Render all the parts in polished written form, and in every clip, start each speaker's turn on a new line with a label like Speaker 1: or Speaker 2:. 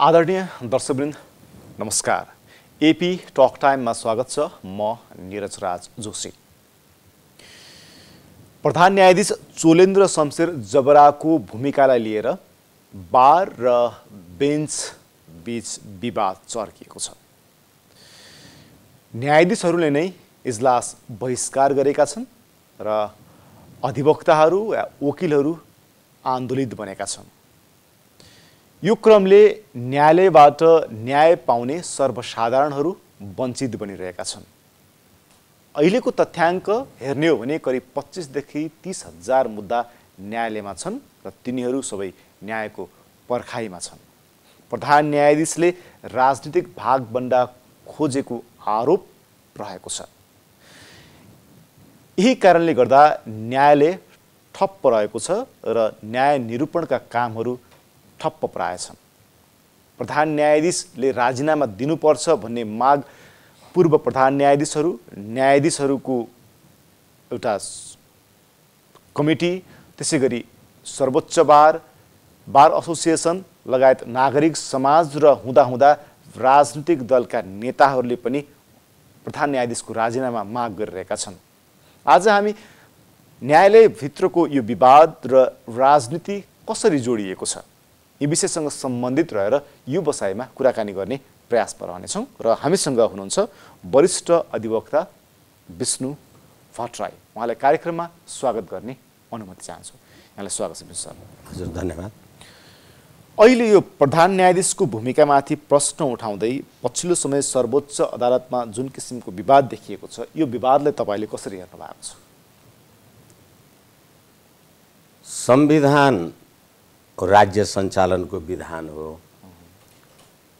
Speaker 1: आदरणीय दर्शकवृन्द नमस्कार। AP talk टाइममा स्वागत छ। म नीरज राज जोशी। प्रधान न्यायाधीश चोलेन्द्र शमशेर जबराको भूमिकालाई लिएर बार र बेन्च बीच विवाद चर्किएको छ। न्यायाधीशहरूले नै इजलास बहिष्कार गरेका छन् र अधिवक्ताहरू वा वकिलहरू आन्दोलित बनेका छन्। यो क्रमले न्यायालयबाट न्याय पाउने सर्वसाधारणहरू वञ्चित बनिरहेका छन्। अहिलेको तथ्याङ्क हेर्ने हो भने करिब 25 देखि 30 हजार मुद्दा न्यायालयमा छन् र तिनीहरू सबै न्यायको पर्खाइमा छन्। प्रधान न्यायाधीशले राजनीतिक भागबण्डा खोजेको आरोप रहेको छ। यही कारणले गर्दा न्यायालय ठप्प रहेको छ र न्याय निरूपणका कामहरू ठप्प प्रायछन्। प्रधान न्यायाधीशले राजीनामा दिनुपर्छ भन्ने माग पूर्व प्रधान न्यायाधीशहरू, न्यायाधीशहरूको एउटा कमिटी, त्यसैगरी सर्वोच्च बार एसोसिएसन लगायत नागरिक समाज र हुँदाहुँदा राजनीतिक दलका नेताहरूले पनि प्रधान न्यायाधीशको राजीनामा माग गरिरहेका छन्। आज हामी न्यायालयभित्रको यो विवाद र राजनीति कसरी जोडिएको छ यी विषयसँग सम्बन्धित रहेर यो बसाइमा कुराकानी गर्ने प्रयासमा रहनेछौँ र हामीसँग हुनुहुन्छ वरिष्ठ अधिवक्ता विष्णु भट्टराई। उहाँलाई कार्यक्रममा स्वागत गर्ने अनुमति चाहन्छु। यहाँलाई स्वागत छ विष्णु सर।
Speaker 2: हजुर, धन्यवाद।
Speaker 1: अहिले यो प्रधान न्यायाधीशको भूमिकामाथि प्रश्न उठाउँदै पछिल्लो समय सर्वोच्च अदालतमा जुन किसिमको विवाद देखिएको छ, यो विवादलाई तपाईँले कसरी हेर्नु भएको छ?
Speaker 2: संविधान राज्य सञ्चालनको विधान हो।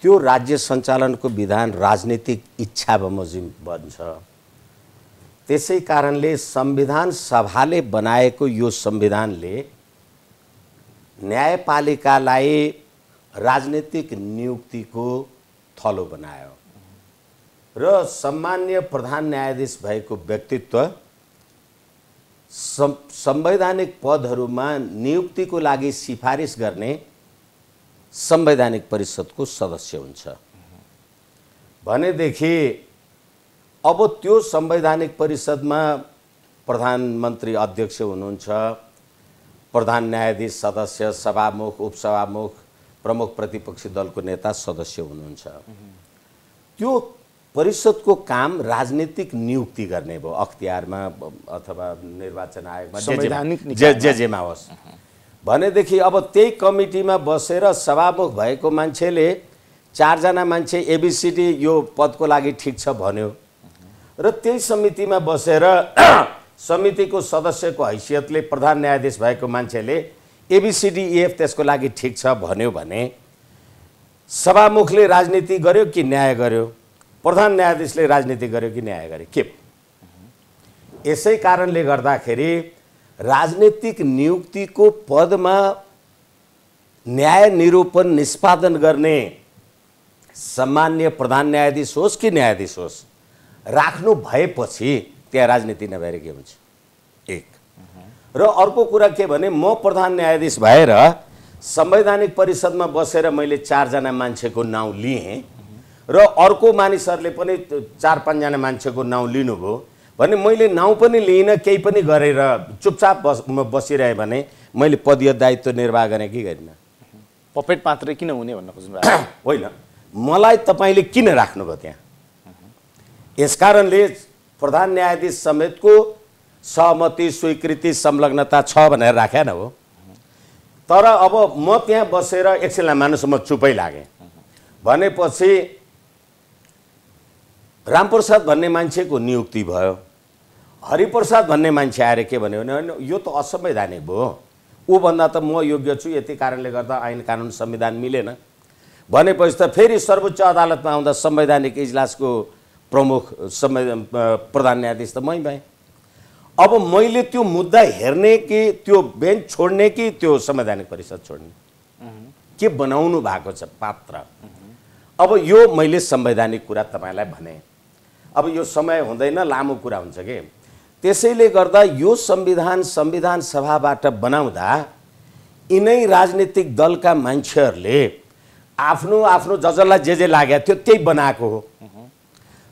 Speaker 2: त्यो राज्य सञ्चालनको विधान राजनीतिक इच्छा बमोजिम बन्छ। त्यसै कारणले संविधान सभाले बनाएको यो संविधानले न्यायपालिकालाई राजनीतिक नियुक्तिको थलो बनायो र सम्मान्य प्रधान न्यायाधीश भएको व्यक्तित्व संवैधानिक पदहरूमा नियुक्तिको लागि सिफारिस गर्ने संवैधानिक परिषदको सदस्य हुन्छ भनेदेखि अब त्यो संवैधानिक परिषदमा प्रधानमन्त्री अध्यक्ष हुनुहुन्छ, प्रधान न्यायाधीश सदस्य, सभामुख, उपसभामुख, प्रमुख प्रतिपक्षी दलको नेता सदस्य हुनुहुन्छ। त्यो परिषदको काम राजनीतिक नियुक्ति गर्ने भयो, अख्तियारमा अथवा निर्वाचन आयोगमा जेमा होस् भनेदेखि अब त्यही कमिटीमा बसेर सभामुख भएको मान्छेले 4 जना मान्छे एबीसीडी यो पदको लागि ठिक छ भन्यो र त्यही समितिमा बसेर समितिको सदस्यको हैसियतले प्रधान न्यायाधीश भएको मान्छेले एबीसीडीईएफ त्यसको लागि ठिक छ भन्यो भने सभामुखले राजनीति गर्यो कि न्याय गर्यो? प्रधान न्यायाधीशले राजनीति गर्यो कि न्याय गर्यो? के? यसै कारणले गर्दाखेरि राजनीतिक नियुक्तिको पदमा न्याय निरूपण निष्पादन गर्ने सम्मान्य प्रधान न्यायाधीश होस् कि न्यायाधीश होस् राख्नु भएपछि त्यहाँ राजनीति नभएर के हुन्छ? एक। र अर्को कुरा के भने म प्रधान न्यायाधीश भएर संवैधानिक परिषदमा बसेर मैले 4 जना मान्छेको नाउँ लिएँ र अर्को मानिसहरूले पनि 4-5 जना मान्छेको नाउँ लिनुभयो भने मैले नाउँ पनि लिइनँ, केही पनि गरेर चुपचाप बसिरहे भने मैले पदीय दायित्व निर्वाह गरेँ कि गरिनँ?
Speaker 1: पपेट मात्रै किन हुने भन्न खोज्नु भएको?
Speaker 2: होइन, मलाई तपाईँले किन राख्नुभयो त्यहाँ? यसकारणले प्रधान न्यायाधीश समेतको सहमति, स्वीकृति, संलग्नता छ भनेर राखेन हो। तर अब म त्यहाँ बसेर एकछिनलाई मानुस म चुपै लागेँ भनेपछि रामप्रसाद भन्ने मान्छेको नियुक्ति भयो, हरिप्रसाद भन्ने मान्छे आएर के भन्यो भने यो त असंवैधानिक भयो, ऊभन्दा त म योग्य छु, यति कारणले गर्दा ऐन कानुन संविधान मिलेन भनेपछि त फेरि सर्वोच्च अदालतमा आउँदा संवैधानिक इजलासको प्रमुख प्रधान न्यायाधीश त मै भएँ। अब मैले त्यो मुद्दा हेर्ने कि त्यो बेन्च छोड्ने कि त्यो संवैधानिक परिषद छोड्ने, के बनाउनु भएको छ पात्र? अब यो मैले संवैधानिक कुरा तपाईँलाई भने। अब यो समय हुँदैन, लामो कुरा हुन्छ कि त्यसैले गर्दा यो संविधान सभाबाट बनाउँदा यिनै राजनीतिक दलका मान्छेहरूले आफ्नो आफ्नो जसलाई जे लागेको थियो त्यही बनाएको हो।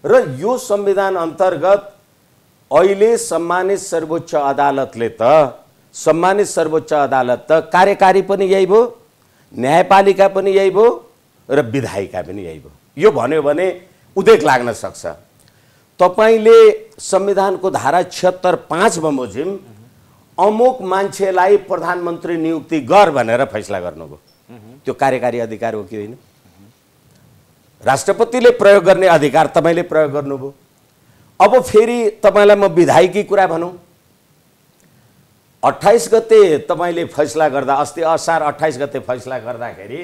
Speaker 2: र यो संविधान अन्तर्गत अहिले सम्मानित सर्वोच्च अदालतले त कार्यकारी पनि यही भयो, न्यायपालिका पनि यही भयो र विधायिका पनि यही भयो। यो भन्यो भने उदेक लाग्न सक्छ। तपाईले संविधानको धारा 76(5) बमोजिम अमुक मान्छेलाई प्रधानमन्त्री नियुक्ति गर भनेर फैसला गर्नुभयो। त्यो कार्यकारी अधिकार हो कि होइन? राष्ट्रपतिले प्रयोग गर्ने अधिकार तपाईले प्रयोग गर्नुभयो। अब फेरि तपाईलाई म विधायिकी कुरा भनौँ। 28 गते तपाईले फैसला गर्दा, अस्ति असार 28 गते फैसला गर्दाखेरि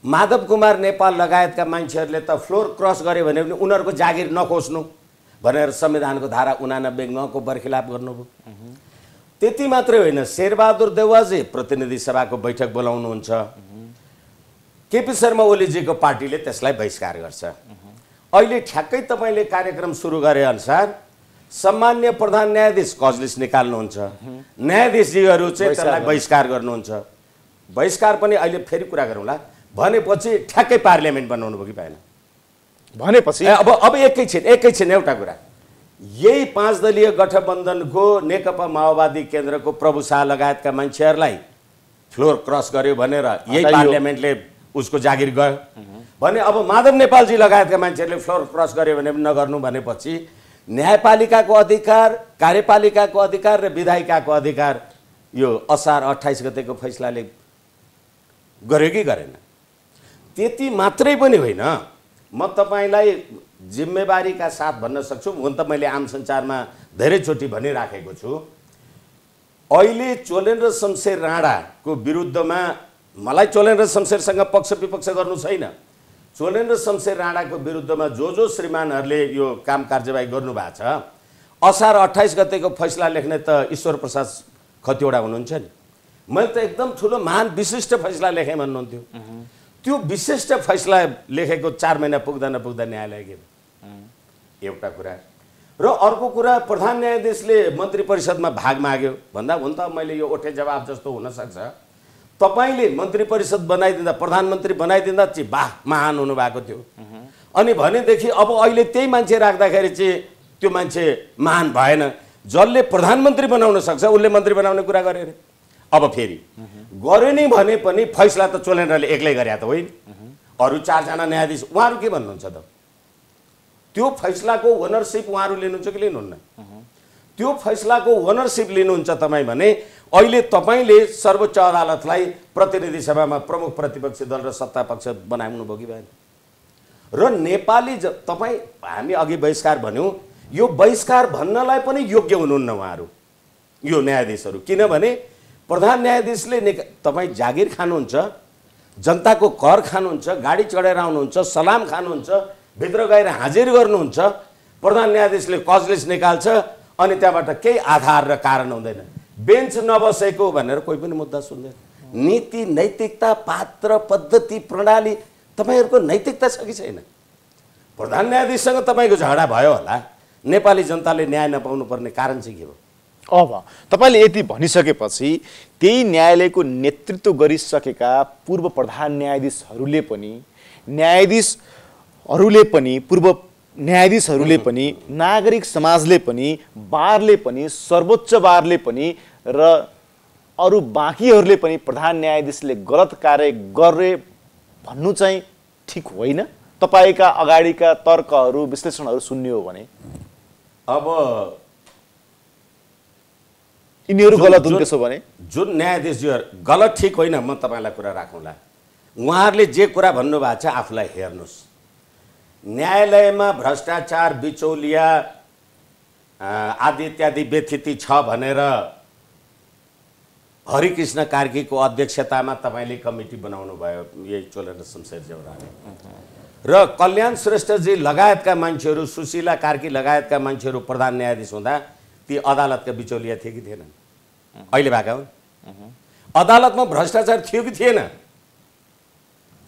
Speaker 2: माधव कुमार नेपाल लगायतका मान्छेहरूले त फ्लोर क्रस गरे भने पनि उनीहरूको जागिर नखोज्नु भनेर संविधानको धारा 89(9) को बरखिलाफ गर्नुभयो। त्यति मात्रै होइन, शेरबहादुर देउवाजी प्रतिनिधि सभाको बैठक बोलाउनुहुन्छ, केपी शर्मा ओलीजीको पार्टीले त्यसलाई बहिष्कार गर्छ। अहिले ठ्याक्कै तपाईले कार्यक्रम सुरु गरे अनुसार सम्मान्य प्रधान न्यायाधीश कजलिस निकाल्नुहुन्छ, न्यायाधीशजीहरू चाहिँ त्यसलाई बहिष्कार गर्नुहुन्छ। बहिष्कार पनि अहिले फेरि कुरा गरौँला भनेपछि ठ्याक्कै पार्लियामेन्ट बनाउनु भयो कि भएन
Speaker 1: भनेपछि
Speaker 2: अब एकैछिन एउटा कुरा, यही 5 दलीय गठबन्धनको नेकपा माओवादी केन्द्रको प्रभु शाह लगायतका मान्छेहरूलाई फ्लोर क्रस गर्यो भनेर यही पार्लियामेन्टले उसको जागिर गयो भने अब माधव नेपालजी लगायतका मान्छेहरूले फ्लोर क्रस गर्यो भने नगर्नु भनेपछि न्यायपालिकाको अधिकार, कार्यपालिकाको अधिकार र विधायिकाको अधिकार यो असार 28 गतेको फैसलाले गर्यो कि गरेन? त्यति मात्रै पनि होइन, म तपाईलाई जिम्मेवारीका साथ भन्न सक्छु, हुन त मैले आम सञ्चारमा धेरैचोटि भनिराखेको छु। अहिले चोलेन्द्र शमशेर राणाको विरुद्धमा मलाई चोलेन्द्र शमशेरसँग पक्ष विपक्ष गर्नु छैन। चोलेन्द्र शमशेर राणाको विरुद्धमा जो श्रीमानहरूले यो काम कारबाही गर्नुभएको छ, असार 28 गतेको फैसला लेख्ने त ईश्वर प्रसाद खतिवडा हुनुहुन्छ नि। मैले त एकदम ठुलो महान विशिष्ट फैसला लेखेँ भन्नुहुन्थ्यो। त्यो विशिष्ट फैसला लेखेको 4 महिना पुग्दा नपुग्दा न्यायालय गयो। एउटा कुरा र अर्को कुरा, प्रधान न्यायाधीशले मन्त्री परिषदमा भाग माग्यो भन्दा हुन त मैले यो ओठे जवाब जस्तो हुन सक्छ। तपाईले मन्त्री परिषद बनाइदिँदा, प्रधानमन्त्री बनाइदिँदा चाहिँ वाह महान हुनुभएको थियो, अनि भनेदेखि अब अहिले त्यही मान्छे राख्दाखेरि चाहिँ त्यो मान्छे महान भएन। जसले प्रधानमन्त्री बनाउन सक्छ उसले मन्त्री बनाउने कुरा गरे रे। अब फेरि गर्यो नि भने पनि फैसला त चोलेन्द्रले एक्लै गरे त होइन, अरू 4 जना न्यायाधीश उहाँहरू के भन्नुहुन्छ त? त्यो फैसलाको ओनरसिप उहाँहरू लिनुहुन्छ कि लिनुहुन्न? त्यो फैसलाको ओनरसिप लिनुहुन्छ तपाईँ भने अहिले तपाईले सर्वोच्च अदालतलाई प्रतिनिधि सभामा प्रमुख प्रतिपक्षी दल र सत्ता पक्ष बनाउनु भयो कि भएन? र नेपाली तपाईँ हामी अघि बहिष्कार भन्यौँ, यो बहिष्कार भन्नलाई पनि योग्य हुनुहुन्न उहाँहरू, यो न्यायाधीशहरू। किनभने प्रधान न्यायाधीशले तपाईँ जागिर खानुहुन्छ, जनताको कर खानुहुन्छ, गाडी चढेर आउनुहुन्छ, सलाम खानुहुन्छ, भित्र गएर हाजिर गर्नुहुन्छ, प्रधान न्यायाधीशले कजलिस निकाल्छ अनि त्यहाँबाट केही आधार र कारण हुँदैन, बेन्च नबसेको भनेर कोही पनि मुद्दा सुन्दैन। नीति, नैतिकता, पात्र, पद्धति, प्रणाली, तपाईँहरूको नैतिकता छ कि छैन? प्रधान न्यायाधीशसँग तपाईँको झगडा भयो होला, नेपाली जनताले न्याय नपाउनु पर्ने कारण चाहिँ के हो?
Speaker 1: अब तपाईले यति भनिसकेपछि त्यही न्यायालयको नेतृत्व गरिसकेका पूर्व प्रधान न्यायाधीशहरूले पनि नागरिक समाजले पनि, बारले पनि, सर्वोच्च बारले पनि र अरू बाँकीहरूले पनि प्रधान न्यायाधीशले गलत कार्य गरे भन्नु चाहिँ ठिक होइन? तपाईका अगाडिका तर्कहरू, विश्लेषणहरू सुन्ने हो भने
Speaker 2: अब
Speaker 1: यिनीहरू गलत हुन् त्यसो भने?
Speaker 2: जुन न्यायाधीशजीहरू गलत ठिक होइन, म तपाईँलाई कुरा राखौँला। उहाँहरूले जे कुरा भन्नुभएको छ आफूलाई हेर्नुहोस्। न्यायालयमा भ्रष्टाचार, बिचौलिया आदि इत्यादि व्यथिति छ भनेर हरिकृष्ण कार्कीको अध्यक्षतामा तपाईँले कमिटी बनाउनु भयो, यही चोलेन्द्र शमशेर देउवाले, र कल्याण श्रेष्ठजी लगायतका मान्छेहरू, सुशीला कार्की लगायतका मान्छेहरू प्रधान न्यायाधीश हुँदा ती अदालतका बिचौलिया थिए कि थिएनन्? अहिले भएका हुन्? अदालतमा भ्रष्टाचार थियो कि थिएन?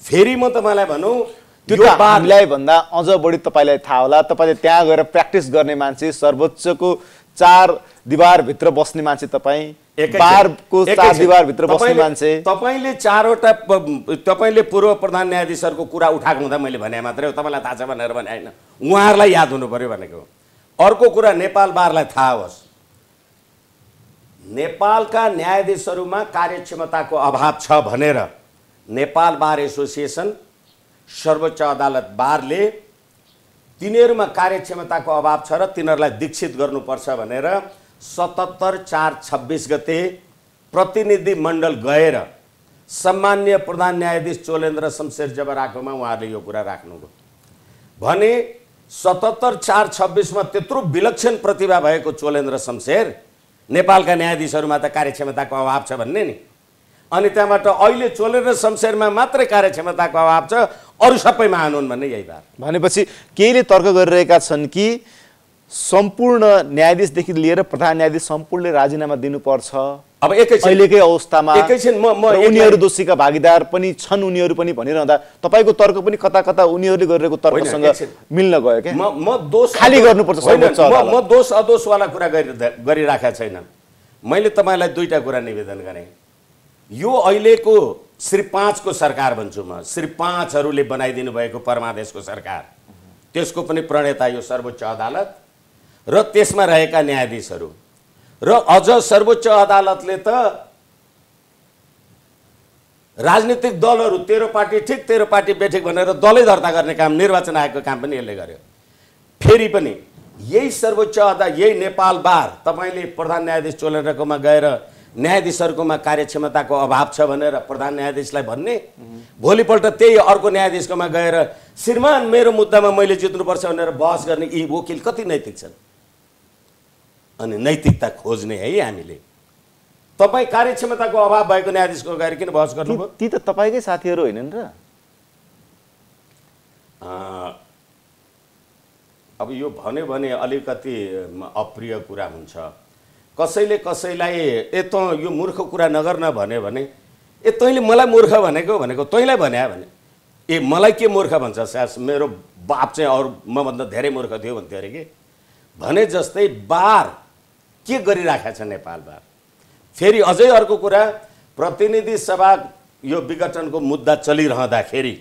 Speaker 2: फेरि म तपाईँलाई भनौँ,
Speaker 1: त्यो त हामीलाई भन्दा अझ बढी तपाईँलाई थाहा होला। तपाईँले त्यहाँ गएर प्र्याक्टिस गर्ने मान्छे, सर्वोच्चको 4 दिवारभित्र बस्ने मान्छे तपाईँ, बारको चार दिवारभित्र बस्ने मान्छे।
Speaker 2: तपाईँले चारवटा तपाईँले पूर्व प्रधान न्यायाधीशहरूको कुरा उठाएको हुँदा मैले भने मात्रै हो, तपाईँलाई थाहा छ भनेर भने होइन, उहाँहरूलाई याद हुनु पर्यो भनेको। अर्को कुरा नेपाल बारलाई थाहा होस्, नेपालका न्यायाधीशहरूमा कार्यक्षमताको अभाव छ भनेर नेपाल बार एसोसिएसन, सर्वोच्च अदालत बारले तिनीहरूमा कार्यक्षमताको अभाव छ र तिनीहरूलाई दीक्षित गर्नुपर्छ भनेर 77/4/26 गते प्रतिनिधि मण्डल गएर सम्मान्य प्रधान न्यायाधीश चोलेन्द्र शमशेर जबराकोमा उहाँहरूले यो कुरा राख्नुभयो भने 77/4/26 मा त्यत्रो विलक्षण प्रतिभा भएको चोलेन्द्र शमशेर नेपालका न्यायाधीशहरूमा त कार्यक्षमताको अभाव छ भन्ने नि, अनि त्यहाँबाट अहिले चोलेन्द्र शमशेरमा मात्रै कार्यक्षमताको अभाव छ, अरू सबैमा हानुन् भन्ने यही बात।
Speaker 1: भनेपछि केहीले तर्क गरिरहेका छन् कि सम्पूर्ण न्यायाधीशदेखि लिएर प्रधान न्यायाधीश सम्पूर्णले राजीनामा दिनुपर्छ।
Speaker 2: अब
Speaker 1: अहिलेकै अवस्थामा
Speaker 2: एकैछिन
Speaker 1: उनीहरू दोषीका भागीदार पनि छन्, उनीहरू पनि भनिरहँदा तपाईँको तर्क पनि कता कता उनीहरूले गरिरहेको तर्कसँग मिल्न गयो क्या?
Speaker 2: म दोष
Speaker 1: खाली गर्नुपर्छ सर्वोच्च अदालत।
Speaker 2: म दोष अदोषवाला कुरा गरिराखेको छैन। मैले तपाईँलाई दुईटा कुरा निवेदन गरेँ। यो अहिलेको श्री 5 को सरकार भन्छु म, श्री 5हरूले बनाइदिनु भएको परमादेशको सरकार, त्यसको पनि प्रणेता यो सर्वोच्च अदालत र त्यसमा रहेका न्यायाधीशहरू र अझ सर्वोच्च अदालतले त राजनीतिक दलहरू तेरो पार्टी ठिक तेरो पार्टी बेठिक भनेर दलै दर्ता गर्ने काम, निर्वाचन आयोगको काम पनि यसले गर्यो। फेरि पनि यही सर्वोच्च अदालत, यही नेपाल बार तपाईँले प्रधान न्यायाधीश चोलेन्द्रकोमा गएर न्यायाधीशहरूकोमा कार्यक्षमताको अभाव छ भनेर प्रधान न्यायाधीशलाई भन्ने, भोलिपल्ट त्यही अर्को न्यायाधीशकोमा गएर श्रीमान मेरो मुद्दामा मैले जित्नुपर्छ भनेर बहस गर्ने यी वकिल कति नैतिक छन्? अनि नैतिकता खोज्ने है हामीले। तपाईँ कार्यक्षमताको अभाव भएको न्यायाधीशको गएर किन बहस गर्नुभयो?
Speaker 1: ती त तपाईँकै साथीहरू होइनन् र?
Speaker 2: अब यो भन्यो भने अलिकति अप्रिय कुरा हुन्छ। कसैले कसैलाई त यो मूर्ख कुरा नगर्न भन्यो भने तैँले मलाई मूर्ख भनेको तैँलाई भने भने मलाई के मूर्ख भन्छ सास, मेरो बाप चाहिँ अरू मभन्दा धेरै मूर्ख थियो भन्थ्यो अरे के भने जस्तै बार के गरिराखेको छ नेपाल बार। फेरि अझै अर्को कुरा, प्रतिनिधि सभा यो विघटनको मुद्दा चलिरहँदाखेरि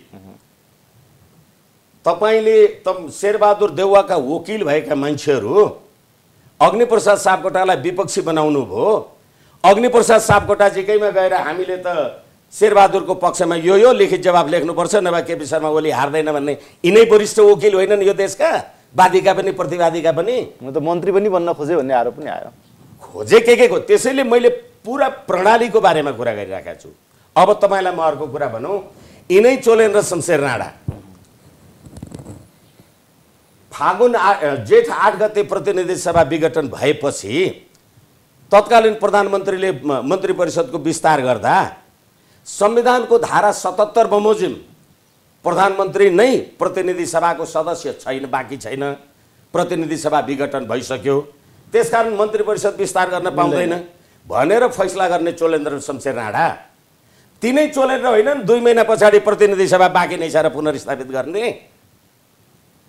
Speaker 2: तपाईँले शेरबहादुर देउवाका वकिल भएका मान्छेहरू अग्निप्रसाद सापकोटालाई विपक्षी बनाउनु भयो। अग्निप्रसाद सापकोटाजीकैमा गएर हामीले त शेरबहादुरको पक्षमा यो लिखित जवाब लेख्नुपर्छ नभए केपी शर्मा ओली हार्दैन भन्ने यिनै वरिष्ठ वकिल होइनन् यो देशका, वादीका पनि प्रतिवादीका पनि?
Speaker 1: म त मन्त्री पनि बन्न खोजेँ भन्ने आरोप पनि आयो।
Speaker 2: खोजे के को? त्यसैले मैले पुरा प्रणालीको बारेमा कुरा गरिरहेको छु। अब तपाईँलाई म अर्को कुरा भनौँ, यिनै चोलेन्द्र शमशेर राणा जेठ 8 गते प्रतिनिधि सभा विघटन भएपछि तत्कालीन प्रधानमन्त्रीले मन्त्री परिषदको विस्तार गर्दा संविधानको धारा 77 बमोजिम प्रधानमन्त्री नै प्रतिनिधि सभाको सदस्य छैन, बाँकी छैन, प्रतिनिधि सभा विघटन भइसक्यो, त्यसकारण मन्त्री परिषद विस्तार गर्न पाउँदैन भनेर फैसला गर्ने चोलेन्द्र शमशेर राणा तिनै चोलेन्द्र होइनन् 2 महिना पछाडि प्रतिनिधि सभा बाँकी नै छ र पुनर्स्थापित गर्ने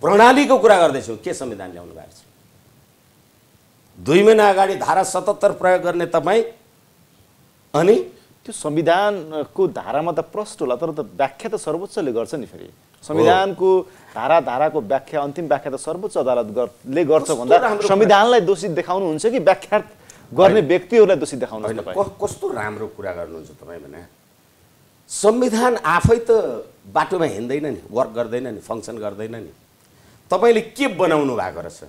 Speaker 2: प्रणालीको कुरा गर्दैछु। के संविधान ल्याउनु भएको छ? 2 महिना अगाडि धारा 77 प्रयोग गर्ने तपाईँ, अनि
Speaker 1: त्यो संविधानको धारामा त प्रष्ट होला, तर त व्याख्या त सर्वोच्चले गर्छ नि। फेरि संविधानको धाराको व्याख्या, अन्तिम व्याख्या त सर्वोच्च अदालतले गर्छ भन्दा संविधानलाई दोषी देखाउनुहुन्छ कि व्याख्या गर्ने व्यक्तिहरूलाई दोषी देखाउनुहुन्छ?
Speaker 2: कस्तो राम्रो कुरा गर्नुहुन्छ तपाईँ भने। संविधान आफै त बाटोमा हिँड्दैन नि, वर्क गर्दैन नि, फङ्सन गर्दैन नि। तपाईँले के बनाउनु भएको रहेछ?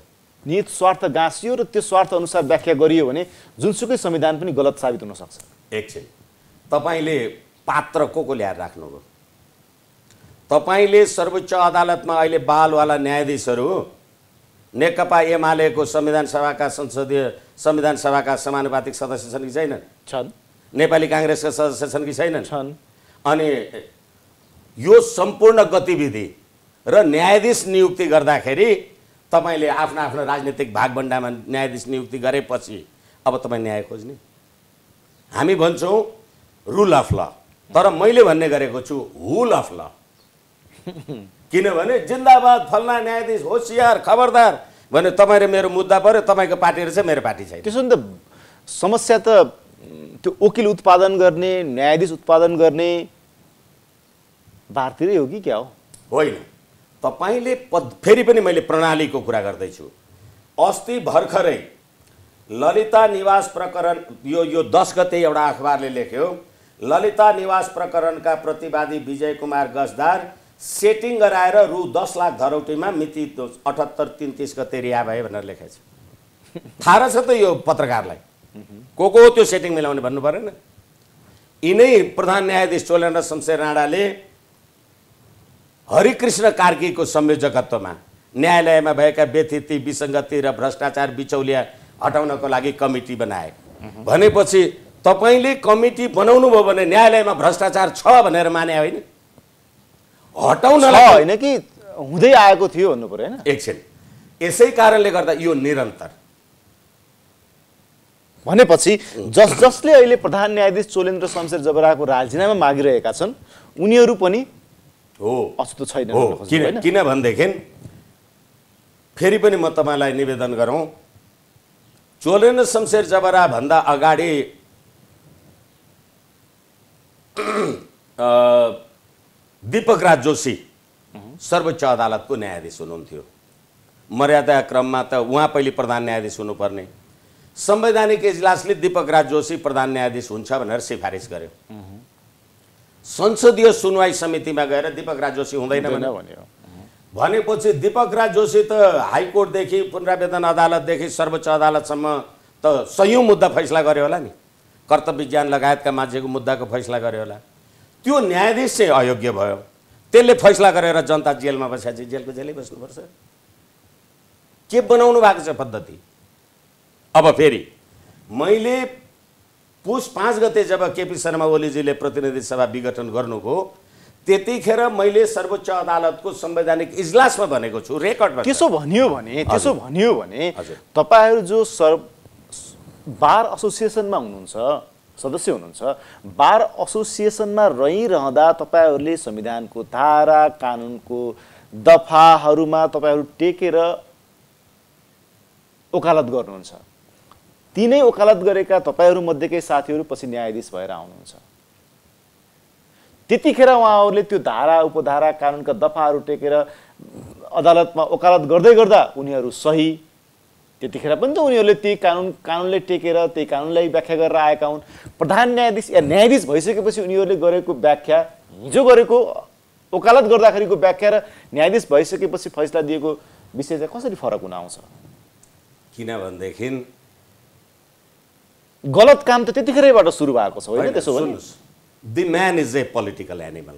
Speaker 1: निहित स्वार्थ गाँसियो र त्यो स्वार्थ अनुसार व्याख्या गरियो भने जुनसुकै संविधान पनि गलत साबित हुन सक्छ।
Speaker 2: एकछिन, तपाईँले पात्र को ल्याएर राख्नुभयो? तपाईँले सर्वोच्च अदालतमा अहिले बालवाला न्यायाधीशहरू नेकपा एमालेको संविधान सभाका समानुपातिक सदस्य छन् कि छैनन्?
Speaker 1: छन्।
Speaker 2: नेपाली काङ्ग्रेसका सदस्य छन् कि छैनन्?
Speaker 1: छन्।
Speaker 2: अनि यो सम्पूर्ण गतिविधि र न्यायाधीश नियुक्ति गर्दाखेरि तपाईँले आफ्नो आफ्नो राजनीतिक भागभण्डामा न्यायाधीश नियुक्ति गरेपछि अब तपाईँ न्याय खोज्ने? हामी भन्छौँ रुल अफ ल, तर मैले भन्ने गरेको छु हुल अफ ल। किनभने जिन्दाबाद फल्ना न्यायाधीश होसियार खबरदार भने तपाईँ र मेरो मुद्दा पऱ्यो, तपाईँको पार्टी रहेछ मेरो पार्टी छैन।
Speaker 1: त्यसो भने त समस्या त त्यो वकिल उत्पादन गर्ने, न्यायाधीश उत्पादन गर्ने बारतिरै हो कि क्या हो?
Speaker 2: होइन, तपाईँले फेरि पनि मैले प्रणालीको कुरा गर्दैछु। अस्ति भर्खरै ललिता निवास प्रकरण, यो 10 गते एउटा अखबारले लेख्यो, ललिता निवास प्रकरणका प्रतिवादी विजय कुमार गजदार सेटिङ गराएर रु 10 लाख धरौटीमा मिति 78-33 गते रिहा भए भनेर लेखेको छ। थाहा रहेछ त यो पत्रकारलाई को त्यो सेटिङ मिलाउने भन्नु परेन? यिनै प्रधान न्यायाधीश चोलेन्द्र शमशेर राणाले हरिकृष्ण कार्कीको संयोजकत्वमा न्यायालयमा भएका व्यथिति, विसङ्गति र भ्रष्टाचार बिचौलिया हटाउनको लागि कमिटी बनाए। भनेपछि तपाईँले कमिटी बनाउनु भयो भने न्यायालयमा भ्रष्टाचार छ भनेर माने होइन, हटाउनलाई
Speaker 1: होइन कि हुँदै आएको थियो भन्नु पर्यो हैन?
Speaker 2: एकछिन, यसै कारणले गर्दा यो निरन्तर
Speaker 1: भनेपछि जसले अहिले प्रधान न्यायाधीश चोलेन्द्र शमशेर जबराको राजीनामा मागिरहेका छन् उनीहरू पनि
Speaker 2: हो
Speaker 1: अस्तो छैन।
Speaker 2: किन भनेदेखि फेरि पनि म तपाईँलाई निवेदन गरौँ, चोलेन्द्र शमशेर जबरा भन्दा अगाडि दीपक राज जोशी सर्वोच्च अदालतको न्यायाधीश हुनुहुन्थ्यो। मर्यादा क्रममा त उहाँ पहिले प्रधान न्यायाधीश हुनुपर्ने। संवैधानिक इजलासले दीपक राज जोशी प्रधान न्यायाधीश हुन्छ भनेर सिफारिस गर्यो। संसदीय सुनवाई समितिमा गएर दीपक राज जोशी हुँदैन भन्यो। भनेपछि दीपक राज जोशी त हाइकोर्टदेखि पुनरावेदन अदालतदेखि सर्वोच्च अदालतसम्म त सयौं मुद्दा फैसला गर्यो होला नि, कर्तव्य विज्ञान लगायतका मान्छेको मुद्दाको फैसला गर्यो होला। त्यो न्यायाधीश चाहिँ अयोग्य भयो, त्यसले फैसला गरेर जनता जेलमा बसेपछि जेलको जेलै बस्नुपर्छ। के बनाउनु भएको छ पद्धति? अब फेरि मैले पुस 5 गते जब केपी शर्मा ओलीजीले प्रतिनिधि सभा विघटन गर्नुभयो त्यतिखेर मैले सर्वोच्च अदालतको संवैधानिक इजलासमा भनेको छु, रेकर्डमा।
Speaker 1: त्यसो भनियो भने तपाईहरु जो बार एसोसिएसनमा हुनुहुन्छ, सदस्य हुनुहुन्छ, बार एसोसिएसनमा रहिरहँदा तपाईहरुले संविधानको धारा, कानुनको दफाहरुमा तपाईहरु टेकेर वकालत गर्नुहुन्छ। तीनै वकालत गरेका तपाईहरु मध्येकै साथीहरु पछि न्यायाधीश भएर आउनुहुन्छ। त्यतिखेर उहाँहरुले त्यो धारा, उपधारा, कानुनका दफाहरु टेकेर अदालतमा वकालत गर्दै गर्दा उनीहरु सही, त्यतिखेर पनि त उनीहरुले त्यही कानुनले टेकेर त्यही कानुनलाई व्याख्या गरेर आएका हुन्। प्रधान न्यायाधीश या न्यायाधीश भइसकेपछि उनीहरुले गरेको व्याख्या, हिजो गरेको वकालत गर्दाखेरिको व्याख्या र न्यायाधीश भइसकेपछि फैसला दिएको विषय चाहिँ कसरी फरक हुन आउँछ?
Speaker 2: किनभनेदेखि
Speaker 1: गलत काम त त्यतिखेरैबाट सुरु भएको छ होइन? त्यसो भने
Speaker 2: the man is a political animal.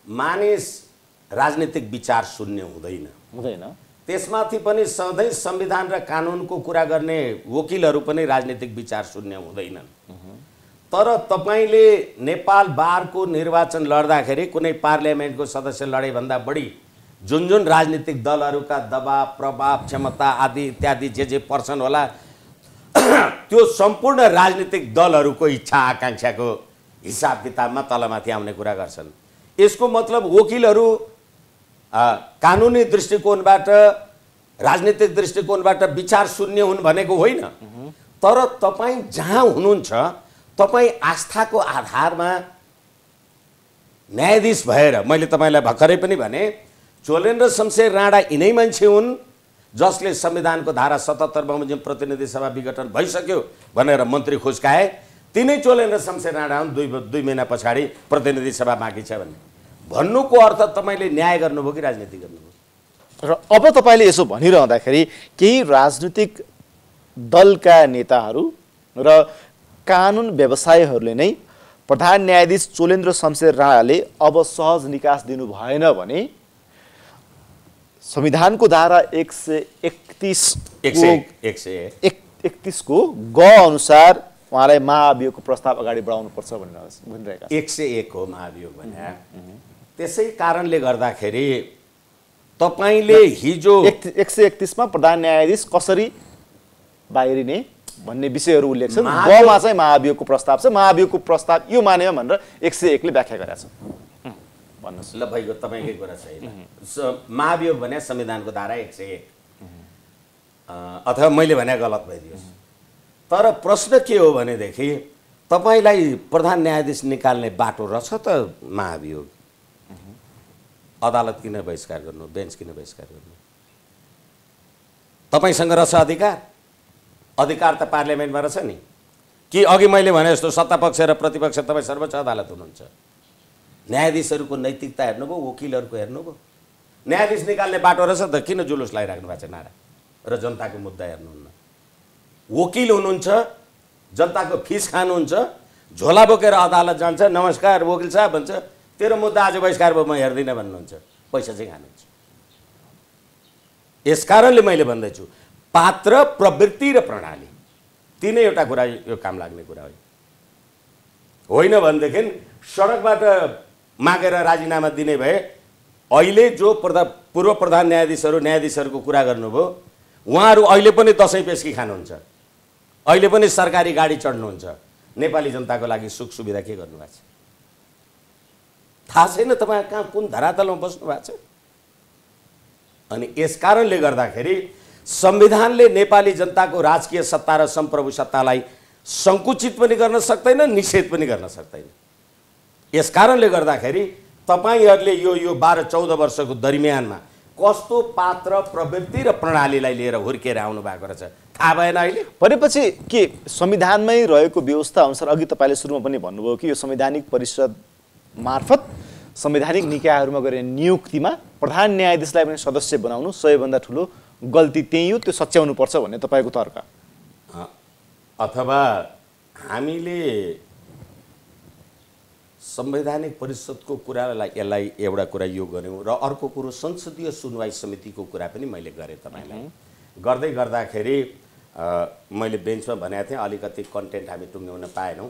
Speaker 2: मानिस राजनीतिक विचार शून्य हुँदैन। त्यसमाथि पनि सधैँ संविधान र कानुनको कुरा गर्ने वकिलहरू पनि राजनीतिक विचार शून्य हुँदैनन्। तर तपाईले नेपाल बारको निर्वाचन लड्दाखेरि कुनै पार्लियामेन्टको सदस्य लडे भन्दा बढी जुन राजनीतिक दलहरूका दबाव, प्रभाव, क्षमता आदि इत्यादि जे पर्छन् होला, त्यो सम्पूर्ण राजनीतिक दलहरूको इच्छा आकांक्षाको हिसाब किताबमा तलमाथि आउने कुरा गर्छन्। यसको मतलब वकिलहरू कानुनी दृष्टिकोणबाट, राजनीतिक दृष्टिकोणबाट विचार शून्य हुन् भनेको होइन। तर तपाईँ जहाँ हुनुहुन्छ, तपाईँ आस्थाको आधारमा न्यायाधीश भएर, मैले तपाईँलाई भर्खरै पनि भने, चोलेन्द्र शमशेर राणा यिनै मान्छे हुन् जसले संविधानको धारा 77 बमोजिम प्रतिनिधि सभा विघटन भइसक्यो भनेर मन्त्री खुस्काए। तिनै चोलेन्द्र शमशेर राणा हुन् 2 महिना पछाडि प्रतिनिधि सभा बाँकी छ भन्नुको अर्थ तपाईले न्याय गर्नुभयो कि राजनीति गर्नुभयो?
Speaker 1: र अब तपाईले यसो भनिरहँदाखेरि केही राजनीतिक दलका नेताहरू र कानुन व्यवसायीहरूले नै प्रधान न्यायाधीश चोलेन्द्र शमशेर राणाले अब सहज निकास दिनु भएन भने संविधानको धारा 131 को ग अनुसार उहाँलाई महाभियोगको प्रस्ताव अगाडि बढाउनु पर्छ भनिरहेका छन्।
Speaker 2: 101 हो महाभियोग भने। त्यसै कारणले गर्दाखेरि तपाईले हिजो
Speaker 1: 131 मा प्रधान न्यायाधीश कसरी बाहिरिने भन्ने विषयहरू उल्लेख छन्। गमा चाहिँ महाभियोगको प्रस्ताव छ। महाभियोगको प्रस्ताव यो मान्यो भनेर 101 ले व्याख्या गरेको छ। भन्नुस्
Speaker 2: ल भाइको तपाईकै कुरा छैन। महाभियोग भने संविधानको धारा 101 अथवा मैले भने गलत भइदियोस्। तर प्रश्न के हो भनेदेखि तपाईलाई प्रधान न्यायाधीश निकाल्ने बाटो रहेछ त महाभियोग। अदालत किन बहिष्कार गर्नु, बेन्च किन बहिष्कार गर्नु? तपाईसँग रहेछ अधिकार, अधिकार त पार्लियामेन्टमा रहेछ नि। कि अघि मैले भने जस्तो सत्तापक्ष र प्रतिपक्ष तपाईँ सर्वोच्च अदालत हुनुहुन्छ। न्यायाधीशहरूको नैतिकता हेर्नुभयो, वकिलहरूको हेर्नुभयो। न्यायाधीश निकाल्ने बाटो रहेछ त किन जुलुस लगाइराख्नु भएको छ नारा र जनताको मुद्दा हेर्नुहुन्न? वकिल हुनुहुन्छ, जनताको फिस खानुहुन्छ, झोला बोकेर अदालत जान्छ, नमस्कार वकिल साहब भन्छ, तेरो मुद्दा आज बहिष्कार भयो म हेर्दिनँ भन्नुहुन्छ, पैसा चाहिँ खानुहुन्छ। यस कारणले मैले भन्दैछु पात्र, प्रवृत्ति र प्रणाली तीनैवटा कुरा यो काम लाग्ने कुरा होइन भनेदेखि सडकबाट मागेर राजीनामा दिने भए अहिले जो पूर्व प्रधान न्यायाधीशहरूको कुरा गर्नुभयो उहाँहरू अहिले पनि दसैँ पेस्की खानुहुन्छ, अहिले पनि सरकारी गाडी चढ्नुहुन्छ। नेपाली जनताको लागि सुख सुविधा के गर्नुभएको छ थाहा छैन। तपाईँ कहाँ कुन धरातलमा बस्नु भएको छ? अनि यस कारणले गर्दाखेरि संविधानले नेपाली जनताको राजकीय सत्ता र सम्प्रभु सत्तालाई सङ्कुचित पनि गर्न सक्दैन, निषेध पनि गर्न सक्दैन। यस कारणले गर्दाखेरि तपाईहरूले यो 12-14 वर्षको दरमियानमा कस्तो पात्र, प्रवृत्ति र प्रणालीलाई लिएर हुर्केर आउनु भएको रहेछ थाहा भएन अहिले?
Speaker 1: भनेपछि के संविधानमै रहेको व्यवस्था अनुसार अघि तपाईँले सुरुमा पनि भन्नुभयो कि यो संवैधानिक परिषद मार्फत संवैधानिक निकायहरूमा गरिने नियुक्तिमा प्रधान न्यायाधीशलाई पनि सदस्य बनाउनु सबैभन्दा ठुलो गल्ती त्यही हो, त्यो सच्याउनु पर्छ भन्ने तपाईँको तर्क?
Speaker 2: अथवा हामीले संवैधानिक परिषदको कुरालाई यसलाई एउटा कुरा यो गऱ्यौँ र अर्को कुरो संसदीय सुनवाई समितिको कुरा पनि मैले गरेँ तपाईँलाई। गर्दै गर्दाखेरि मैले बेन्चमा भनेको थिएँ अलिकति कन्टेन्ट हामी टुङ्ग्याउन पाएनौँ।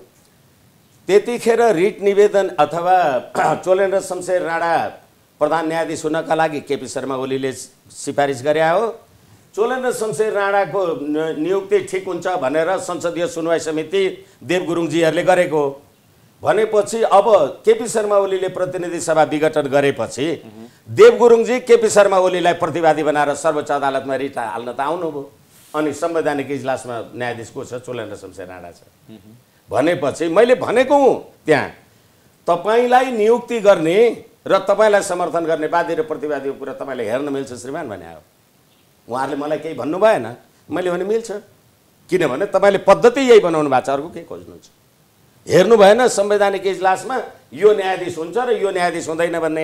Speaker 2: त्यतिखेर रिट निवेदन अथवा चोलेन्द्र शमशेर राणा प्रधान न्यायाधीश हुनका लागि केपी शर्मा ओलीले सिफारिस गरे हो। चोलेन्द्र शमशेर राणाको नियुक्ति ठिक हुन्छ भनेर संसदीय सुनवाई समिति देव गुरुङजीहरूले गरेको भनेपछि अब केपी शर्मा ओलीले प्रतिनिधि सभा विघटन गरेपछि देव गुरुङजी केपी शर्मा ओलीलाई प्रतिवादी बनाएर सर्वोच्च अदालतमा रिट हाल्न त आउनुभयो। अनि संवैधानिक इजलासमा न्यायाधीश को छ? चोलेन्द्र शमशेर राणा छ। भनेपछि मैले भनेको हुँ त्यहाँ तपाईँलाई नियुक्ति गर्ने र तपाईँलाई समर्थन गर्ने वादी र प्रतिवादीको कुरा तपाईँले हेर्न मिल्छ श्रीमान भने हो। उहाँहरूले मलाई केही भन्नु भएन, मैले भने मिल्छ, किनभने तपाईँले पद्धति यही बनाउनु भएको छ, अर्को केही खोज्नुहुन्छ? हेर्नु भएन संवैधानिक इजलासमा यो न्यायाधीश हुन्छ र यो न्यायाधीश हुँदैन भन्ने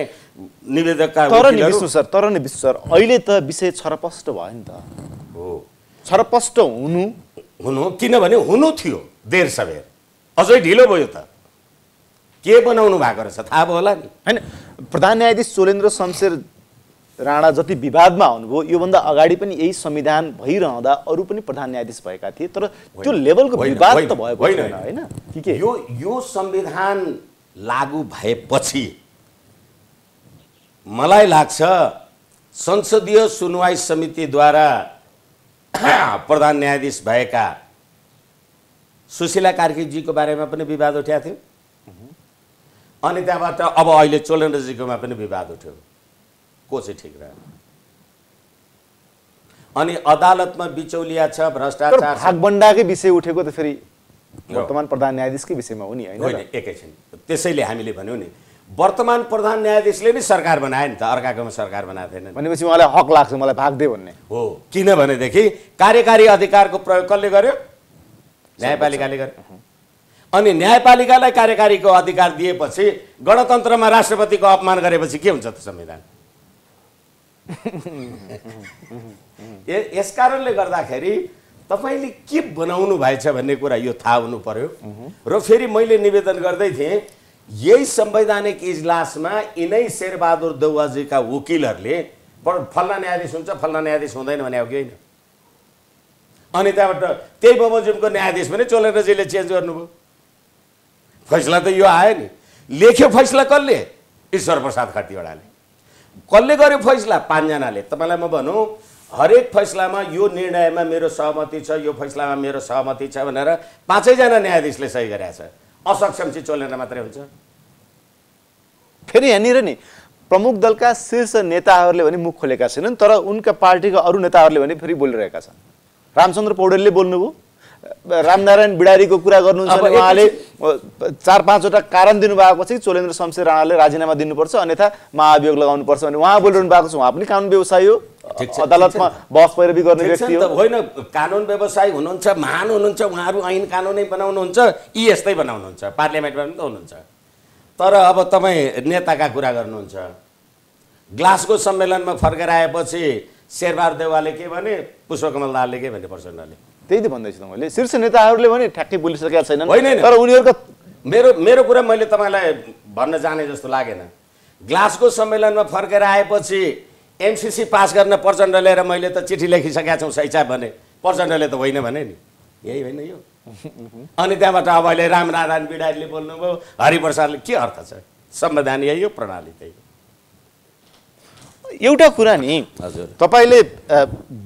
Speaker 2: निवेदकका?
Speaker 1: तर नि विष्णु सर अहिले त विषय छरपष्ट भयो नि त।
Speaker 2: हो,
Speaker 1: छरपष्ट हुनु
Speaker 2: किनभने हुनु थियो देर सबेर, अझै ढिलो भयो त। के बनाउनु भएको रहेछ थाहा भयो होला नि?
Speaker 1: हैन, प्रधान न्यायाधीश चोलेन्द्र शमशेर राणा जति विवादमा आउनुभयो योभन्दा अगाडि पनि यही संविधान भइरहँदा अरू पनि प्रधान न्यायाधीश भएका थिए, तर त्यो लेभलको विवाद त भएको छैन हैन? के
Speaker 2: यो संविधान लागू भएपछि मलाई लाग्छ संसदीय सुनवाई समितिद्वारा प्रधान न्यायाधीश भएका सुशीला कार्कीजीको बारेमा पनि विवाद उठेको थियो। अनि त्यहाँबाट अब अहिले चोलेन्द्रजीकोमा पनि विवाद उठ्यो, को चाहिँ ठिक रह्यो? अनि अदालतमा बिचौलिया छ, भ्रष्टाचार छ।
Speaker 1: भागबण्डाकै विषय उठेको त फेरि वर्तमान प्रधान न्यायाधीशकै विषयमा हो नि हैन?
Speaker 2: एकैछिन, त्यसैले हामीले भन्यौँ नि वर्तमान प्रधान न्यायाधीशले नै सरकार बनाए नि त, अर्काकोमा सरकार बनाएको थिएन।
Speaker 1: भनेपछि उहाँलाई हक लाग्छ मलाई भाग दे भन्ने
Speaker 2: हो, किनभनेदेखि कार्यकारी अधिकारको प्रयोग कसले गर्यो? न्यायपालिकाले गर्यो। अनि न्यायपालिकालाई कार्यकारीको अधिकार दिएपछि गणतन्त्रमा राष्ट्रपतिको अपमान गरेपछि के हुन्छ त संविधान? यस कारणले गर्दाखेरि तपाईँले के बनाउनु भएछ भन्ने कुरा यो थाहा हुनु पर्यो। र फेरि मैले निवेदन गर्दै थिएँ यही संवैधानिक इजलासमा यिनै शेरबहादुर देउवाजीका वकिलहरूले फल्ना न्यायाधीश हुन्छ फल्ना न्यायाधीश हुँदैन भने हो कि होइन? अनि त्यहाँबाट त्यही बमोजिमको न्यायाधीश पनि चोलेन्द्रजीले चेन्ज गर्नुभयो। फैसला त यो आयो नि, लेख्यो फैसला कसले? ईश्वर प्रसाद खतिवडाले। कसले गर्यो फैसला? 5 जनाले। तपाईँलाई म भनौँ हरेक फैसलामा यो निर्णयमा मेरो सहमति छ, यो फैसलामा मेरो सहमति छ भनेर 5 जना न्यायाधीशले सही गरेका छ। असक्षम चाहिँ चोलेन्द्र मात्रै हुन्छ।
Speaker 1: फेरि यहाँनिर नि प्रमुख दलका शीर्ष नेताहरूले पनि मुख खोलेका छैनन्, तर उनका पार्टीका अरू नेताहरूले पनि फेरि बोलिरहेका छन्। रामचन्द्र पौडेलले बोल्नुभयो, रामनारायण बिडारीको कुरा गर्नुहुन्छ
Speaker 2: अब
Speaker 1: भने उहाँले 4-5वटा कारण दिनुभएको छ कि चोलेन्द्र शमशेर राणाले राजीनामा दिनुपर्छ अन्यथा महाभियोग लगाउनुपर्छ भने उहाँ बोलिरहनु भएको छ। उहाँ पनि कानुन व्यवसायी हो, अदालतमा बहस पैरवी गर्ने व्यक्ति हो।
Speaker 2: होइन, कानुन व्यवसायी हुनुहुन्छ, महान हुनुहुन्छ, उहाँहरू ऐन कानुनै बनाउनुहुन्छ, यी यस्तै बनाउनुहुन्छ, पार्लियामेन्टमा पनि त हुनुहुन्छ। तर अब तपाईँ नेताका कुरा गर्नुहुन्छ। ग्लासको सम्मेलनमा फर्केर आएपछि शेरबहादुर देउवाले के भने, पुष्पकमल दाहालले के भने, प्रचण्डले
Speaker 1: त्यही त भन्दैछु त मैले। शीर्ष नेताहरूले पनि ठ्याक्कै बोलिसकेका छैनन्,
Speaker 2: होइन,
Speaker 1: तर उनीहरूका
Speaker 2: मेरो कुरा मैले तपाईँलाई भन्न जाने जस्तो लागेन। ग्लासको सम्मेलनमा फर्केर आएपछि एमसिसी पास गर्न प्रचण्डले र मैले त चिठी लेखिसकेका छौँ सही छ भने, प्रचण्डले त होइन भने नि, यही होइन यो। अनि त्यहाँबाट अब अहिले रामनारायण बिडारीले बोल्नुभयो, हरिप्रसादले, के अर्थ छ? संविधान यही हो, प्रणाली त्यही हो।
Speaker 1: एउटा कुरा नि
Speaker 2: हजुर,
Speaker 1: तपाईले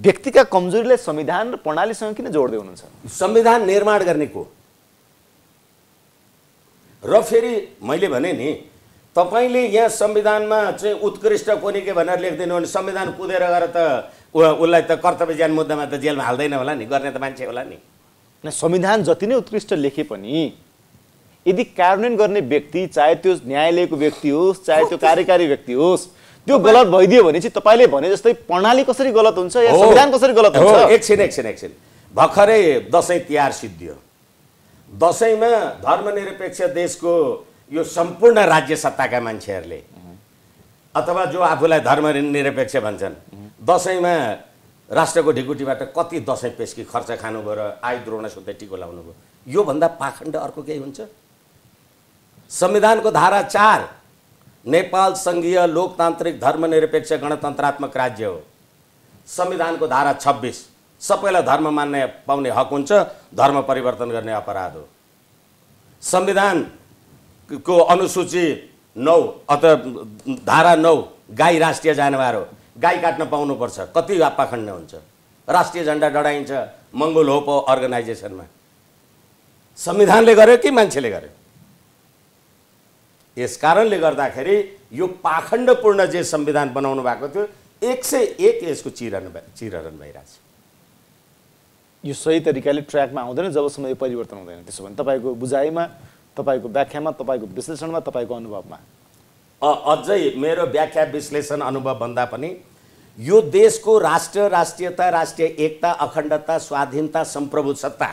Speaker 1: व्यक्तिका कमजोरीलाई संविधान र प्रणालीसँग किन जोड्दै हुनुहुन्छ?
Speaker 2: संविधान निर्माण गर्ने को र फेरि मैले भने नि, तपाईँले यहाँ संविधानमा चाहिँ उत्कृष्ट कोनी के भनेर लेख्दिनु भने संविधान कुदेर गएर त उसलाई त कर्तव्य ज्यान मुद्दामा त जेलमा हाल्दैन होला नि, गर्ने त मान्छे होला नि।
Speaker 1: संविधान जति नै उत्कृष्ट लेखे पनि यदि कार्यान्वयन गर्ने व्यक्ति, चाहे त्यो न्यायालयको व्यक्ति होस् चाहे त्यो कार्यकारी व्यक्ति होस्, त्यो गलत भइदियो भने चाहिँ तपाईँले भने जस्तै प्रणाली कसरी गलत हुन्छ या संविधान कसरी गलत हुन्छ?
Speaker 2: एकछिन भर्खरै दसैँ तिहार सिद्धियो। दसैँमा धर्मनिरपेक्ष देशको यो सम्पूर्ण राज्य सत्ताका मान्छेहरूले अथवा जो आफूलाई धर्मनिरपेक्ष भन्छन्, दसैँमा राष्ट्रको ढिकुटीबाट कति दसैँ पेस्की खर्च खानुभयो र आयुद्रोण सुत्दै टिको लाउनु भयो। योभन्दा पाखण्ड अर्को केही हुन्छ? संविधानको धारा 4, नेपाल सङ्घीय लोकतान्त्रिक धर्मनिरपेक्ष गणतन्त्रात्मक राज्य हो। संविधानको धारा 26, सबैलाई धर्म मान्ने पाउने हक हुन्छ, धर्म परिवर्तन गर्ने अपराध हो। संविधानको अनुसूची 9 अथवा धारा 9, गाई राष्ट्रिय जनावर हो, गाई काट्न पाउनुपर्छ, कति पाखण्ड हुन्छ? राष्ट्रिय झन्डा डढाइन्छ मङ्गोल होप अर्गनाइजेसनमा। संविधानले गर्यो कि मान्छेले गर्यो? यस कारणले गर्दाखेरि यो पाखण्डपूर्ण जे संविधान बनाउनु भएको थियो 101 यसको चिरहरण भइरहेछ।
Speaker 1: यो सही तरिकाले ट्र्याकमा आउँदैन जबसम्म यो परिवर्तन हुँदैन। त्यसो भने तपाईँको बुझाइमा, तपाईँको व्याख्यामा, तपाईँको विश्लेषणमा, तपाईँको अनुभवमा
Speaker 2: अझै मेरो व्याख्या विश्लेषण अनुभव भन्दा पनि यो देशको राष्ट्र, राष्ट्रियता, राष्ट्रिय एकता, अखण्डता, स्वाधीनता, सम्प्रभु सत्ता,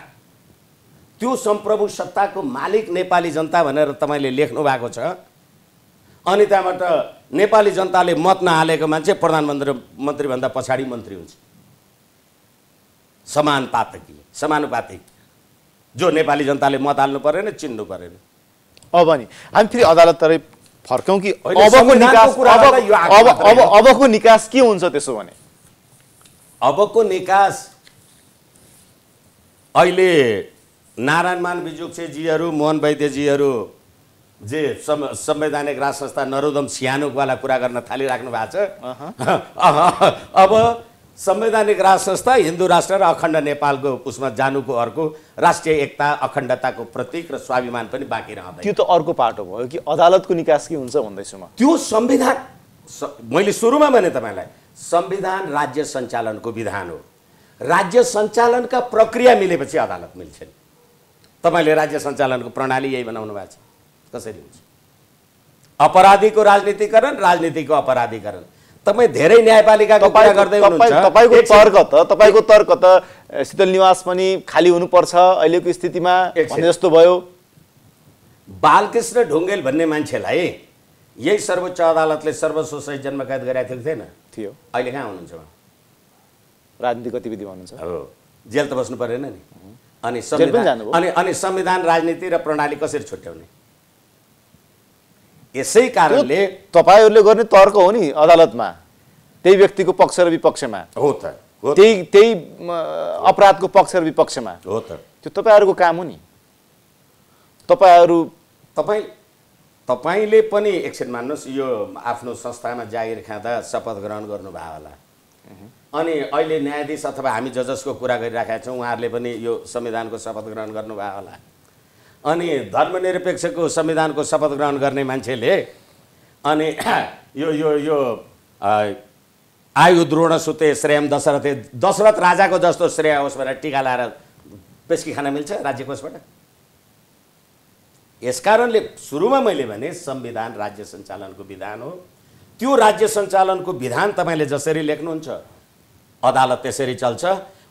Speaker 2: त्यो सम्प्रभु सत्ताको मालिक नेपाली जनता भनेर तपाईँले लेख्नु भएको छ। अनि त्यहाँबाट नेपाली जनताले मत नहालेको मान्छे प्रधानमन्त्रीभन्दा पछाडि मन्त्री हुन्छ। समानुपातिक जो नेपाली जनताले मत हाल्नु परेन, चिन्नु परेन।
Speaker 1: अब नि हामी फेरि अदालततर्फ फर्कौँ कि अबको निकास के हुन्छ? त्यसो भने
Speaker 2: अबको निकास अहिले नारायण बिजुक्सेजीहरू, मोहन वैद्यजीहरू जे संवैधानिक राज संस्था नरोदम सियानुकवाला कुरा गर्न थालिराख्नु भएको छ। अब संवैधानिक राज संस्था हिन्दू राष्ट्र र अखण्ड नेपालको उसमा जानुको अर्को राष्ट्रिय एकता, अखण्डताको प्रतीक र स्वाभिमान पनि बाँकी रहँदैन।
Speaker 1: त्यो त अर्को पाटो भयो कि अदालतको निकास के हुन्छ भन्दैछु म।
Speaker 2: त्यो संविधान, मैले सुरुमा भने तपाईँलाई, संविधान राज्य सञ्चालनको विधान हो। राज्य सञ्चालनका प्रक्रिया मिलेपछि अदालत मिल्छ। तपाईँले राज्य सञ्चालनको प्रणाली यही बनाउनु भएको छ। कसरी हुन्छ? अपराधीको राजनीतिकरण, राजनीतिको अपराधीकरण। तपाईँ धेरै न्यायपालिकाको कुरा गर्दै हुनुहुन्छ।
Speaker 1: तपाईँको तर्क त शीतल निवास पनि खाली हुनुपर्छ अहिलेको स्थितिमा भने जस्तो भयो।
Speaker 2: बालकृष्ण ढुङ्गेल भन्ने मान्छेलाई यही सर्वोच्च अदालतले सर्वसोसहित जन्मकैद गरेको थियो। अहिले कहाँ हुनुहुन्छ उहाँ?
Speaker 1: राजनीतिक गतिविधि भन्नुहुन्छ।
Speaker 2: हो, जेल त बस्नु परेन नि। अनि संविधान, राजनीति र प्रणाली कसरी छुट्याउने? यसै कारणले
Speaker 1: तपाईहरूले गर्ने तर्क हो नि अदालतमा, त्यही व्यक्तिको पक्ष र विपक्षमा
Speaker 2: हो त,
Speaker 1: त्यही अपराधको पक्ष र विपक्षमा
Speaker 2: हो त।
Speaker 1: त्यो तपाईँहरूको काम हो नि।
Speaker 2: तपाईँले पनि एकछिन मान्नुहोस्, यो आफ्नो संस्थामा जागिर खाँदा शपथ ग्रहण गर्नुभयो होला। अनि अहिले न्यायाधीश अथवा हामी जसको कुरा गरिराखेका छौँ उहाँहरूले पनि यो संविधानको शपथ ग्रहण गर्नुभयो होला। अनि धर्मनिरपेक्षको संविधानको शपथ ग्रहण गर्ने मान्छेले अनि यो यो यो आयु द्रोण सुते श्रेयम दशरथ राजाको जस्तो श्रेय होस् भनेर टीका लाएर पेस्की खाना मिल्छ राज्य कोषबाट? यसकारणले सुरुमा मैले भने संविधान राज्य सञ्चालनको विधान हो। त्यो राज्य सञ्चालनको विधान तपाईँले जसरी लेख्नुहुन्छ अदालत त्यसरी चल्छ।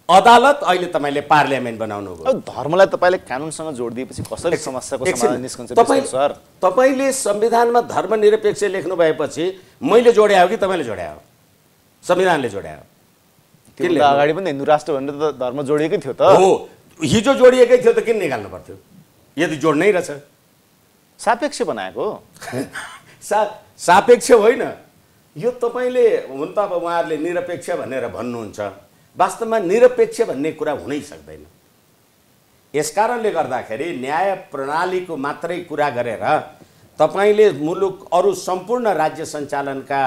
Speaker 2: अदालत अहिले तपाईँले पार्लियामेन्ट बनाउनु भयो।
Speaker 1: धर्मलाई तपाईँले कानुनसँग जोडिदिएपछि कसरी समस्याको समाधान निस्कन्छ सर?
Speaker 2: तपाईँले संविधानमा धर्मनिरपेक्ष लेख्नु भएपछि मैले जोड्या हो कि तपाईँले जोड्या हो? संविधानले जोड्या हो।
Speaker 1: त्यो अगाडि पनि हिन्दू राष्ट्र भनेर त धर्म जोडिएकै थियो त।
Speaker 2: हो, हिजो जोडिएकै थियो त किन निकाल्नु पर्थ्यो यदि जोड्नै रहेछ?
Speaker 1: सापेक्ष बनाएको
Speaker 2: सापेक्ष होइन यो। तपाईँले हुन त अब उहाँहरूले निरपेक्ष भनेर भन्नुहुन्छ, वास्तवमा निरपेक्ष भन्ने कुरा हुनै सक्दैन। यसकारणले गर्दाखेरि न्याय प्रणालीको मात्रै कुरा गरेर तपाईँले मुलुक अरू सम्पूर्ण राज्य सञ्चालनका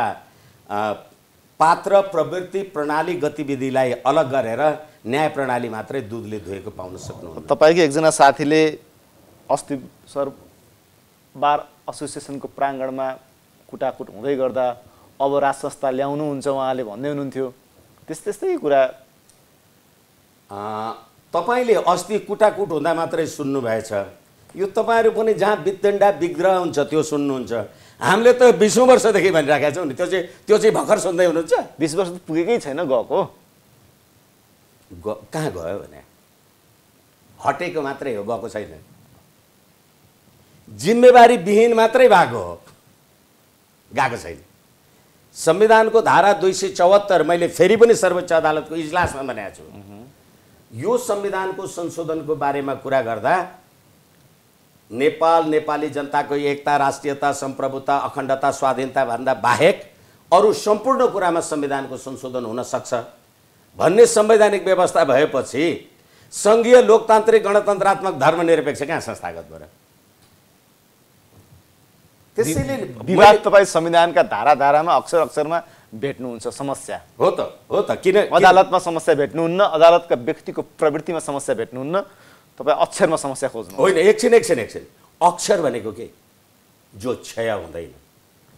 Speaker 2: पात्र प्रवृत्ति प्रणाली गतिविधिलाई अलग गरेर न्याय प्रणाली मात्रै दुधले धोएको पाउन सक्नुहुन्न।
Speaker 1: तपाईँकै एकजना साथीले अस्ति सर बार एसोसिएसनको प्राङ्गणमा कुटाकुट हुँदै गर्दा अब राज संस्था ल्याउनुहुन्छ उहाँले भन्दै हुनुहुन्थ्यो। त्यस्तै कुरा
Speaker 2: तपाईँले अस्ति कुटाकुट हुँदा मात्रै सुन्नुभएछ। यो तपाईँहरू पनि जहाँ वितण्डा विग्रह हुन्छ त्यो सुन्नुहुन्छ। हामीले त 20औं वर्षदेखि भनिराखेका छौँ नि। त्यो चाहिँ भर्खर सुन्दै हुनुहुन्छ?
Speaker 1: 20 वर्ष त पुगेकै छैन गएको।
Speaker 2: कहाँ गयो भने हटेको मात्रै हो, गएको छैन। जिम्मेवारी विहीन मात्रै भएको हो, गएको छैन। संविधानको धारा 274 मैले फेरि पनि सर्वोच्च अदालतको इजलासमा भनेको छु। यो संविधानको संशोधनको बारेमा कुरा गर्दा नेपाल नेपाली जनताको एकता राष्ट्रियता सम्प्रभुता अखण्डता स्वाधीनता भन्दा बाहेक अरू सम्पूर्ण कुरामा संविधानको संशोधन हुन सक्छ भन्ने संवैधानिक व्यवस्था भएपछि सङ्घीय लोकतान्त्रिक गणतन्त्रात्मक धर्मनिरपेक्ष कहाँ संस्थागत भयो र? त्यसैले
Speaker 1: विवाद तपाईँ संविधानका धारामा अक्षरमा भेट्नुहुन्छ समस्या
Speaker 2: हो त। किन
Speaker 1: अदालतमा समस्या भेट्नुहुन्न, अदालतका व्यक्तिको प्रवृत्तिमा समस्या भेट्नुहुन्न, तपाईँ अक्षरमा समस्या खोज्नु
Speaker 2: होइन। एकछिन अक्षर भनेको के? जो क्षय हुँदैन,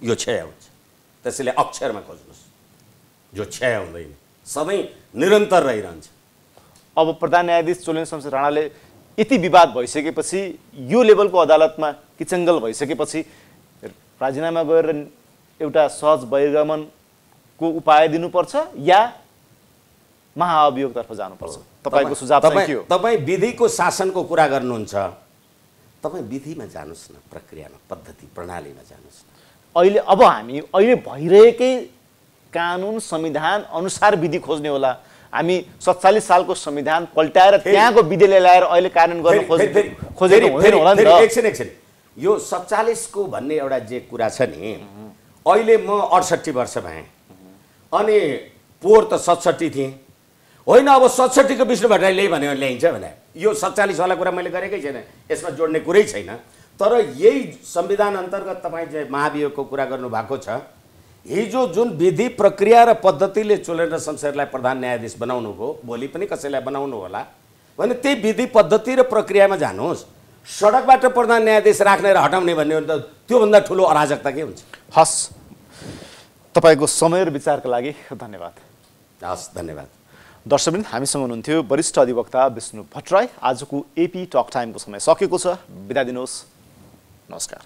Speaker 2: यो क्षय हुन्छ। त्यसैले अक्षरमा खोज्नुहोस् जो क्षय हुँदैन, सधैँ निरन्तर रहिरहन्छ।
Speaker 1: अब प्रधान न्यायाधीश चोलेन्द्र शमशेर राणाले यति विवाद भइसकेपछि, यो लेभलको अदालतमा किचङ्गल भइसकेपछि राजीनामा गरेर एउटा सहज बहिर्गमनको उपाय दिनुपर्छ या महाअभियोगतर्फ जानुपर्छ? तपाईँको सुझाव के हो?
Speaker 2: तपाईँ विधिको शासनको कुरा गर्नुहुन्छ, तपाईँ विधिमा जानुहोस् न, प्रक्रियामा पद्धति प्रणालीमा जानुहोस् न।
Speaker 1: हामी अहिले भइरहेकै कानुन संविधान अनुसार विधि खोज्ने होला। हामी 47 सालको संविधान पल्टाएर त्यहाँको विधिले ल्याएर अहिले कानुन गर्न खोजेको हुँदैन होला नि त।
Speaker 2: एकछिन यो 47 को भन्ने एउटा जे कुरा छ नि, अहिले म 68 वर्ष भएँ अनि पोहोर त 67 थिएँ होइन। अब 67 को विष्णु भट्टराईले भने ल्याइन्छ भने यो 47 वाला कुरा मैले गरेकै छैन, यसमा जोड्ने कुरै छैन। तर यही संविधान अन्तर्गत तपाईँ चाहिँ महाभियोगको कुरा गर्नुभएको छ। हिजो जुन विधि प्रक्रिया र पद्धतिले चोलेन्द्र शमशेरलाई प्रधान न्यायाधीश बनाउनु भयो, भोलि पनि कसैलाई बनाउनु होला भने त्यही विधि पद्धति र प्रक्रियामा जानुहोस्। सडकबाट प्रधान न्यायाधीश राख्ने र हटाउने भन्ने हो त त्योभन्दा ठुलो अराजकता के हुन्छ?
Speaker 1: हस्, तपाईँको समय र विचारका लागि धन्यवाद।
Speaker 2: हस्, धन्यवाद।
Speaker 1: दर्शकवृन्द, हामीसँग हुनुहुन्थ्यो वरिष्ठ अधिवक्ता विष्णु भट्टराई। आजको एपी टक टाइमको समय सकेको छ, बिदा दिनुहोस्। नमस्कार।